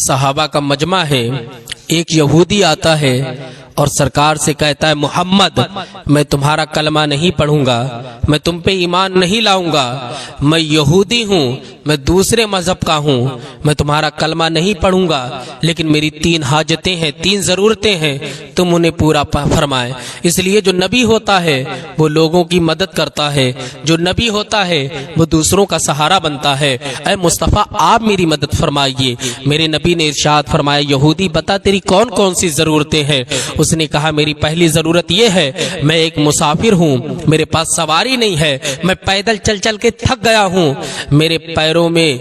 सहाबा का मजमा है। एक यहूदी आता है और सरकार से कहता है, मोहम्मद मैं तुम्हारा कलमा नहीं पढ़ूंगा, मैं तुम पे ईमान नहीं लाऊंगा, मैं यहूदी हूँ, मैं दूसरे मजहब का हूँ, मैं तुम्हारा कलमा नहीं पढ़ूंगा, लेकिन मेरी 3 हाजतें हैं, 3 जरूरतें हैं, तुम उन्हें पूरा फरमाए। इसलिए जो नबी होता है वो लोगों की मदद करता है, जो नबी होता है वो दूसरों का सहारा बनता है। ऐ मुस्तफ़ा आप मेरी मदद फरमाइए। मेरे नबी ने इरशाद फरमाया, यहूदी बता तेरी कौन कौन सी जरूरतें हैं। उसने कहा, मेरी पहली जरूरत यह है, मैं एक मुसाफिर हूँ, मेरे पास सवारी नहीं है, मैं पैदल चल चल के थक गया हूँ, मेरे पैरों में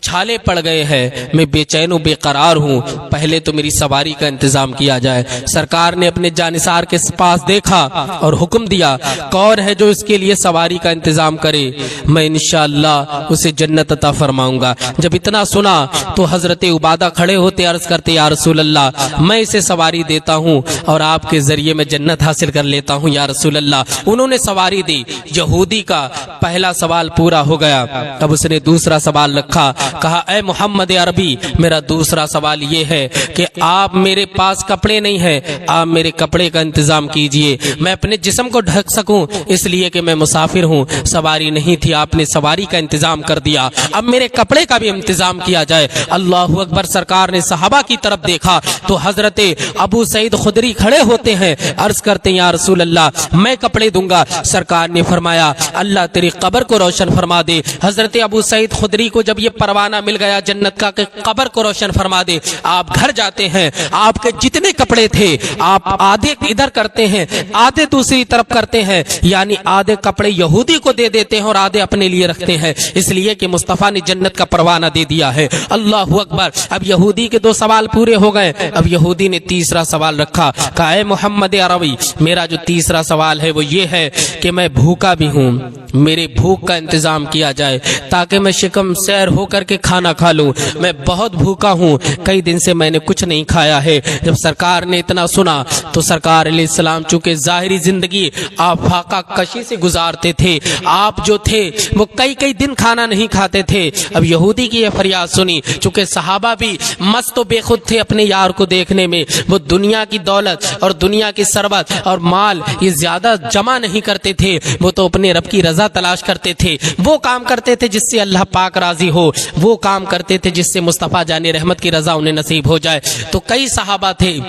छाले पड़ गए हैं, मैं बेचैन व बेकरार हूँ, पहले तो मेरी सवारी का इंतजाम किया जाए। सरकार ने अपने जानिसार के पास देखा और हुक्म दिया, कौन है जो इसके लिए सवारी का इंतजाम करे, मैं इंशाअल्लाह उसे जन्नत अता फरमाऊंगा। जब इतना सुना तो हजरत उबादा खड़े होते अर्ज करते, या रसूल अल्लाह मैं इसे सवारी देता हूँ और आपके जरिए मैं जन्नत हासिल कर लेता हूँ या रसूल अल्लाह। उन्होंने सवारी दी। यहूदी का पहला सवाल पूरा हो गया। अब उसने दूसरा सवाल रखा, कहा, ऐ मोहम्मद अरबी मेरा दूसरा सवाल ये है कि आप मेरे पास कपड़े नहीं हैं, आप मेरे कपड़े का इंतजाम कीजिए, मैं अपने जिस्म को ढक सकूं, इसलिए कि मैं मुसाफिर हूं, सवारी नहीं थी, आपने सवारी का इंतजाम कर दिया, अब मेरे कपड़े का भी इंतजाम किया जाए। अल्लाहु अकबर। सरकार ने सहाबा की तरफ देखा तो हजरत अबू सईद खुदरी खड़े होते हैं, अर्ज करते हैं, या रसूल अल्लाह मैं कपड़े दूंगा। सरकार ने फरमाया, अल्लाह तेरी कब्र को रोशन फरमा दे। हजरत अबू सईद खुदरी को जब ये परवाना मिल गया जन्नत का कि कब्र को रोशन फरमा दे, आप घर जाते हैं, आपके जितने कपड़े थे आप आधे इधर करते हैं, आधे दूसरी तरफ करते हैं, यानी आधे कपड़े यहूदी को दे देते हैं और आधे अपने लिए रखते हैं, इसलिए कि मुस्तफा ने जन्नत का परवाना दे दिया है। अल्लाहु अकबर। अब यहूदी के 2 सवाल पूरे हो गए। अब यहूदी ने तीसरा सवाल रखा, कहा, ऐ मोहम्मद अरबी मेरा जो तीसरा सवाल है वो ये है कि मैं भूखा भी हूँ, मेरे भूख का इंतजाम किया जाए ताकि मैं शिकम सैर होकर के खाना खा लूं, मैं बहुत भूखा हूं, कई दिन से मैंने कुछ नहीं खाया है। जब सरकार ने इतना सुना तो सरकार अलैहिस्सलाम चूंकि जाहिरी जिंदगी आप फाका कशी से गुजारते थे, आप जो थे वो कई कई दिन खाना नहीं खाते थे। अब यहूदी की यह फरियाद सुनी, चूंकि सहाबा भी मस्त बेखुद थे अपने यार को देखने में, वो दुनिया की दौलत और दुनिया की सरबत और माल ये ज्यादा जमा नहीं करते थे, वो तो अपने रब की रजा तलाश करते थे, वो काम करते थे जिससे अल्लाह पाक राजी हो, वो काम करते थे जिससे मुस्तफा जाने रहमत की रजा उन्हें नसीब हो जाए। तो कई सहाबा थे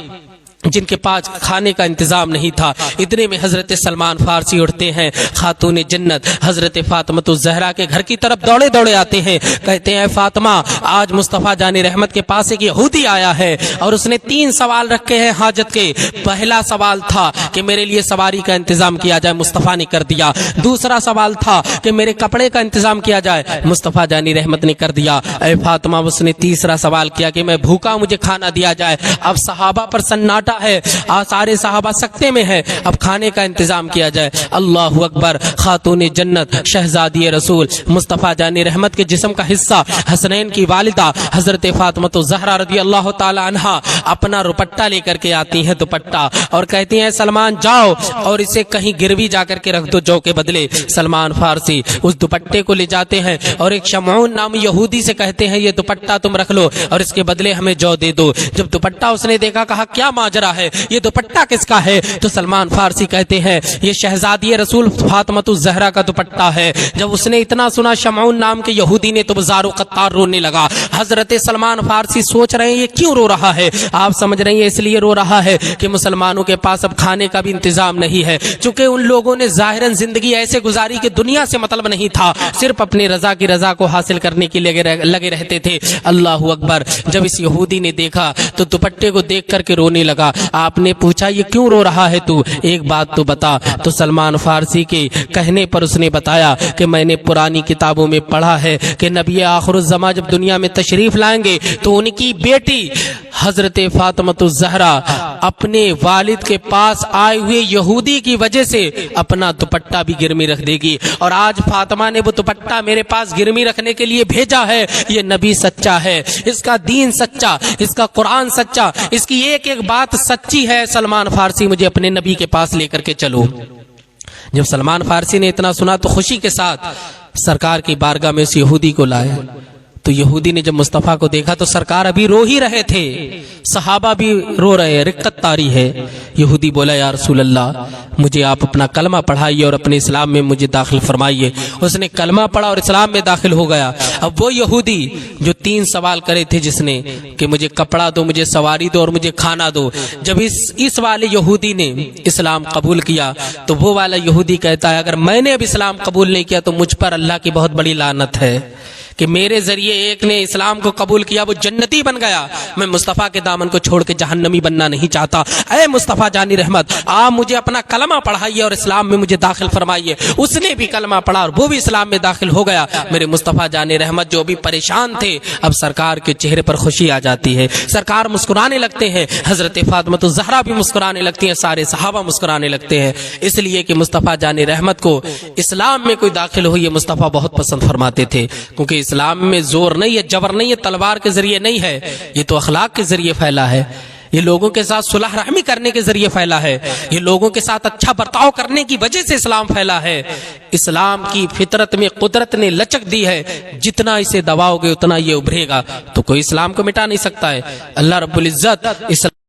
जिनके पास खाने का इंतजाम नहीं था। इतने में हजरत सलमान फारसी उठते हैं, खातून जन्नत हजरत फातिमा ज़हरा के घर की तरफ दौड़े दौड़े आते हैं, कहते हैं, फातिमा आज मुस्तफ़ा जाने रहमत के पास एक यहूदी आया है और उसने 3 सवाल रखे हैं हाजत के। पहला सवाल था कि मेरे लिए सवारी का इंतजाम किया जाए, मुस्तफ़ा ने कर दिया। दूसरा सवाल था कि मेरे कपड़े का इंतजाम किया जाए, मुस्तफ़ा जानी रहमत ने कर दिया। ऐ फातिमा उसने तीसरा सवाल किया कि मैं भूखा, मुझे खाना दिया जाए। अब सहाबा पर सन्नाटा है, सारे सहाबा सकते में है, अब खाने का इंतजाम किया जाए। अल्लाहु अकबर। खातून जन्नत शहजादी रसूल मुस्तफ़ा जानी रहमत के जिस्म का हिस्सा हसनैन की वालिदा हजरत फातिमा ज़हरा रज़ी अल्लाह ताला अन्हा अपना दुपट्टा लेकर के आती हैं, दुपट्टा, और कहती हैं, सलमान जाओ और इसे कहीं गिरवी जाकर के रख दो जौ के बदले। सलमान फारसी उस दुपट्टे को ले जाते हैं और एक शमऊन नाम यहूदी से कहते हैं, ये दुपट्टा तुम रख लो और इसके बदले हमें जौ दे दो। जब दुपट्टा उसने देखा, कहा क्या माजरा है, ये दुपट्टा किसका है? तो सलमान फारसी कहते हैं, ये शहजादी रसूल फातिमा ज़हरा का दुपट्टा है। जब उसने इतना सुना शमऊन नाम के यहूदी ने तो बाज़ारो कत्तार रोने लगा। हजरत सलमान फारसी सोच रहे हैं ये क्यों रो रहा है? आप समझ रहे हैं इसलिए रो रहा है कि मुसलमानों के पास अब खाने का भी इंतजाम नहीं है, चूंकि उन लोगों ने जाहिरन जिंदगी ऐसे गुजारी कि दुनिया से मतलब नहीं था, सिर्फ अपनी रजा की रजा को हासिल करने के लिए लगे रहते थे। अल्लाहु अकबर। जब इस यहूदी ने देखा तो दुपट्टे को देख करके रोने लगा। आपने पूछा ये क्यों रो रहा है तू, एक बात तो बता। तो सलमान फारसी के कहने पर उसने बताया कि मैंने पुरानी किताबों में पढ़ा है कि नबी आखिरुज़्ज़मा जब दुनिया में तशरीफ लाएंगे तो उनकी बेटी हजरत फातिमा ज़हरा अपने वालिद के पास आए हुए यहूदी की वजह से अपना दुपट्टा भी गिरमी रख देगी। और आज फातिमा ने वो दुपट्टा मेरे पास गिरमी रखने के लिए भेजा है। ये नबी सच्चा है, इसका दीन सच्चा, इसका कुरान सच्चा, इसकी एक एक बात सच्ची है। सलमान फारसी मुझे अपने नबी के पास लेकर के चलो। जब सलमान फारसी ने इतना सुना तो खुशी के साथ सरकार की बारगाह में उस यहूदी को लाया, تو یہودی نے جب مصطفیٰ کو دیکھا تو سرکار ابھی رو ہی رہے تھے، صحابہ بھی رو رہے، رقت طاری ہے۔ یہودی بولا یا رسول اللہ مجھے آپ اپنا کلمہ پڑھائیے اور اپنے اسلام میں مجھے داخل فرمائیے۔ اس نے کلمہ پڑھا اور اسلام میں داخل ہو گیا۔ اب وہ یہودی جو 3 سوال کرے تھے جس نے کہ مجھے کپڑا دو، مجھے سواری دو اور مجھے کھانا دو، جب اس والے یہودی نے اسلام قبول کیا تو وہ والا یہودی کہتا ہے اگر میں نے اب اسلام قبول نہیں کیا تو مجھ پر اللہ کی بہت بڑی لعنت ہے کہ میرے ذریعے ایک نے اسلام کو قبول کیا وہ جنتی بن گیا، میں مصطفیٰ کے دامن کو چھوڑ کے جہنمی بننا نہیں چاہتا۔ اے مصطفیٰ جانی رحمت آپ مجھے اپنا کلمہ پڑھائیے اور اسلام میں مجھے داخل فرمائیے۔ اس نے بھی کلمہ پڑھا اور وہ بھی اسلام میں داخل ہو گیا۔ میرے مصطفیٰ جانی رحمت جو بھی پریشان تھے اب سرکار کے چہرے پر خوشی آ جاتی ہے، سرکار مسکرانے لگتے ہیں، حضرت فاطمہ الزہرا بھی مسکرانے لگتی ہیں، سارے صحابہ مسکرانے لگتے ہیں، اس لیے کہ مصطفیٰ جانی رحمت کو اسلام میں کوئی داخل ہو یہ مصطفیٰ بہت پسند فرماتے تھے، کیونکہ اسلام میں زور نہیں ہے، جبر نہیں ہے، تلوار کے ذریعے نہیں ہے، یہ تو اخلاق کے ذریعے پھیلا ہے، یہ لوگوں کے ساتھ صلح رحمی کرنے کے ذریعے پھیلا ہے، یہ لوگوں کے ساتھ اچھا برتاؤ کرنے کی وجہ سے اسلام پھیلا ہے۔ اسلام کی فطرت میں قدرت نے لچک دی ہے، جتنا اسے دباؤ گے اتنا یہ ابھرے گا، تو کوئی اسلام کو مٹا نہیں سکتا ہے۔ اللہ رب العزت